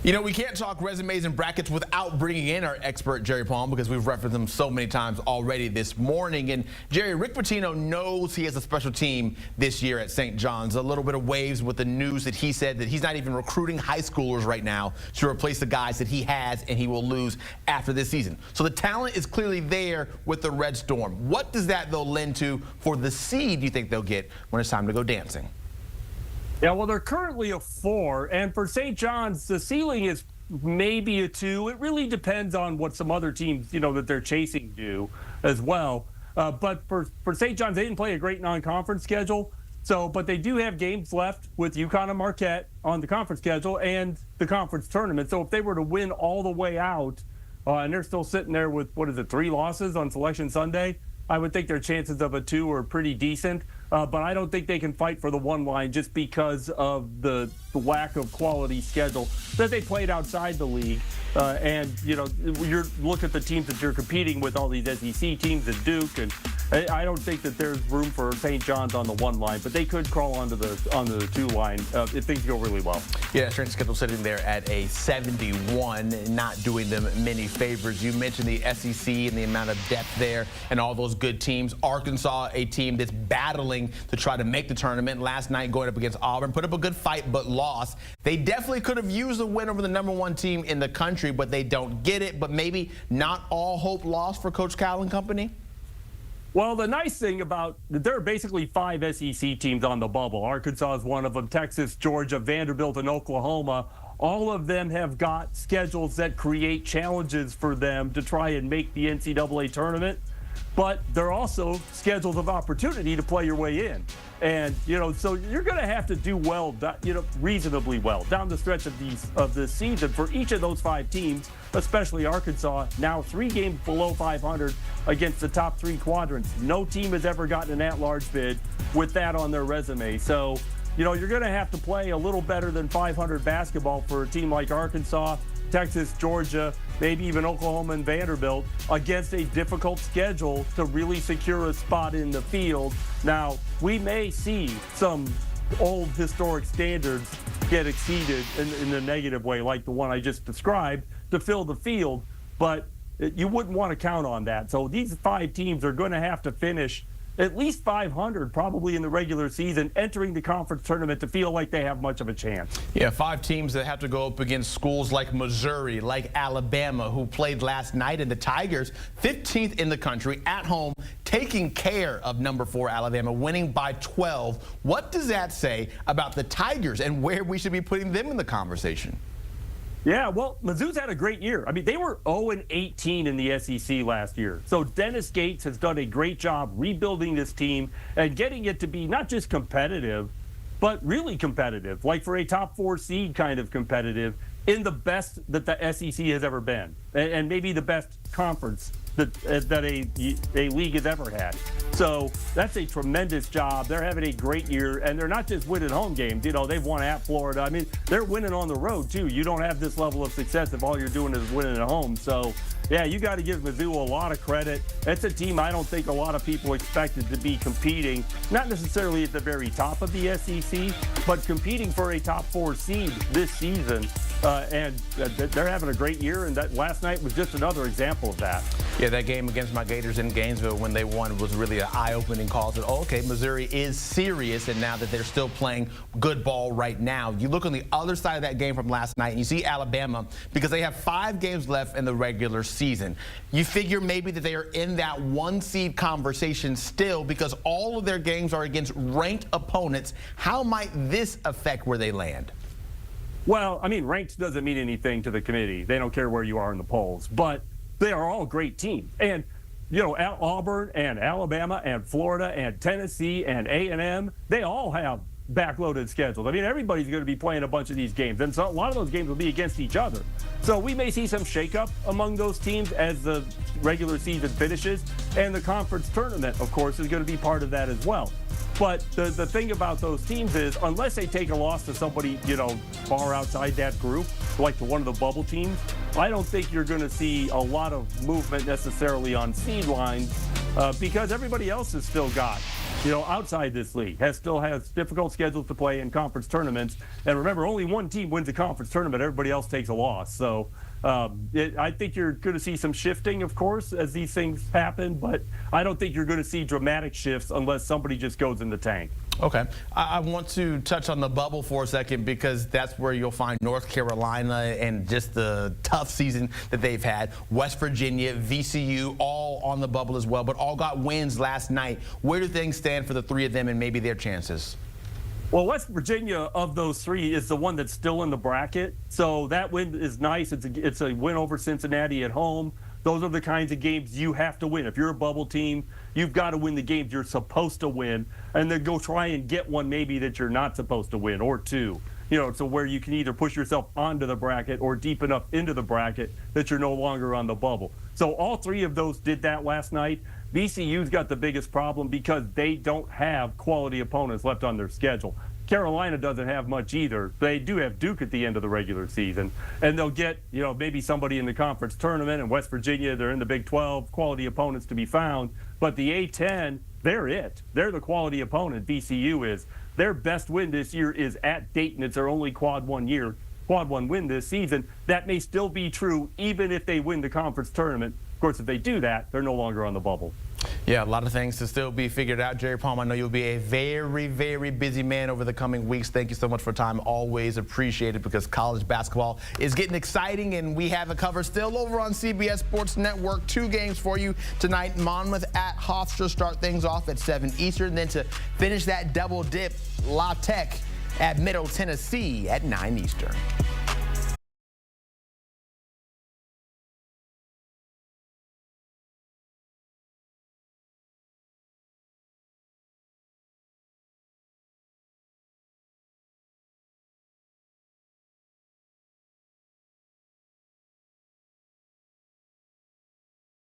You know, we can't talk resumes and brackets without bringing in our expert, Jerry Palm, because we've referenced him so many times already this morning. And Jerry, Rick Pitino knows he has a special team this year at St. John's. A little bit of waves with the news that he said that he's not even recruiting high schoolers right now to replace the guys that he has and he will lose after this season. So the talent is clearly there with the Red Storm. What does that, though, lend to for the seed you think they'll get when it's time to go dancing? Yeah, well, they're currently a 4, and for St. John's, the ceiling is maybe a 2. It really depends on what some other teams, that they're chasing do as well. But for St. John's, they didn't play a great non-conference schedule, but they do have games left with UConn and Marquette on the conference schedule and the conference tournament. So if they were to win all the way out, and they're still sitting there with, 3 losses on Selection Sunday, I would think their chances of a 2 are pretty decent. But I don't think they can fight for the 1 line just because of the lack of quality schedule that they played outside the league. You look at the teams that you're competing with, all these SEC teams at Duke, and I don't think that there's room for St. John's on the 1 line, but they could crawl onto the 2 line if things go really well. Yeah, strength schedule sitting there at a 71, not doing them many favors. You mentioned the SEC and the amount of depth there and all those good teams. Arkansas, a team that's battling to try to make the tournament. Last night going up against Auburn, put up a good fight but lost. They definitely could have used a win over the #1 team in the country, but they don't get it. But maybe not all hope lost for Coach Cal and company? Well, the nice thing about there are basically 5 SEC teams on the bubble. Arkansas is one of them, Texas, Georgia, Vanderbilt, and Oklahoma. All of them have got schedules that create challenges for them to try and make the NCAA tournament. But they're also schedules of opportunity to play your way in. And, so you're going to have to do well, reasonably well down the stretch of this season for each of those 5 teams, especially Arkansas, now 3 games below 500 against the top 3 quadrants. No team has ever gotten an at-large bid with that on their resume. So, you're going to have to play a little better than 500 basketball for a team like Arkansas, Texas, Georgia, maybe even Oklahoma and Vanderbilt against a difficult schedule to really secure a spot in the field. Now, we may see some old historic standards get exceeded in a negative way, like the one I just described, to fill the field, but you wouldn't want to count on that. So these 5 teams are going to have to finish at least 500 probably in the regular season, entering the conference tournament to feel like they have much of a chance. Yeah, 5 teams that have to go up against schools like Missouri, like Alabama, who played last night, and the Tigers, 15th in the country, at home, taking care of #4 Alabama, winning by 12. What does that say about the Tigers and where we should be putting them in the conversation? Yeah, well, Mizzou's had a great year. I mean, they were 0-18 in the SEC last year. So Dennis Gates has done a great job rebuilding this team and getting it to be not just competitive, but really competitive, like for a top 4 seed kind of competitive in the best that the SEC has ever been, and maybe the best conference that a league has ever had. So that's a tremendous job. They're having a great year, and they're not just winning home games. They've won at Florida. I mean, they're winning on the road, too. You don't have this level of success if all you're doing is winning at home. So, yeah, you got to give Mizzou a lot of credit. It's a team I don't think a lot of people expected to be competing, not necessarily at the very top of the SEC, but competing for a top 4 seed this season. And they're having a great year, and that last night was just another example of that. Yeah, that game against my Gators in Gainesville when they won was really an eye-opening call. That, okay, Missouri is serious, and now that they're still playing good ball right now. You look on the other side of that game from last night, and you see Alabama, because they have 5 games left in the regular season. You figure maybe that they are in that 1 seed conversation still because all of their games are against ranked opponents. How might this affect where they land? Well, I mean, ranked doesn't mean anything to the committee. They don't care where you are in the polls, but they are all great teams. And, Auburn and Alabama and Florida and Tennessee and A&M, they all have backloaded schedules. I mean, everybody's going to be playing a bunch of these games, and so a lot of those games will be against each other. So we may see some shakeup among those teams as the regular season finishes, and the conference tournament, of course, is going to be part of that as well. But the thing about those teams is, unless they take a loss to somebody, far outside that group, like to one of the bubble teams, I don't think you're going to see a lot of movement necessarily on seed lines because everybody else has still got outside this league, still has difficult schedules to play in conference tournaments. And remember, only one team wins a conference tournament. Everybody else takes a loss. So I think you're going to see some shifting, of course, as these things happen. But I don't think you're going to see dramatic shifts unless somebody just goes in the tank. Okay. I want to touch on the bubble for a second because that's where you'll find North Carolina and just the tough season that they've had. West Virginia, VCU, all on the bubble as well, but all got wins last night. Where do things stand for the three of them and maybe their chances? Well, West Virginia, of those three, is the one that's still in the bracket. So that win is nice. It's a win over Cincinnati at home. Those are the kinds of games you have to win. If you're a bubble team, you've got to win the games you're supposed to win, and then go try and get one maybe that you're not supposed to win, or two. So where you can either push yourself onto the bracket or deep enough into the bracket that you're no longer on the bubble. So all three of those did that last night. VCU's got the biggest problem because they don't have quality opponents left on their schedule. Carolina doesn't have much either. They do have Duke at the end of the regular season, and they'll get, maybe somebody in the conference tournament. And West Virginia, they're in the Big 12, quality opponents to be found. But the A-10, they're it. They're the quality opponent, VCU is. Their best win this year is at Dayton. It's their only quad one win this season. That may still be true even if they win the conference tournament. Of course, if they do that, they're no longer on the bubble. Yeah, a lot of things to still be figured out. Jerry Palm, I know you'll be a very, very busy man over the coming weeks. Thank you so much for time. Always appreciated because college basketball is getting exciting, and we have it covered still over on CBS Sports Network. 2 games for you tonight. Monmouth at Hofstra start things off at 7 Eastern. Then to finish that double dip, La Tech at Middle Tennessee at 9 Eastern.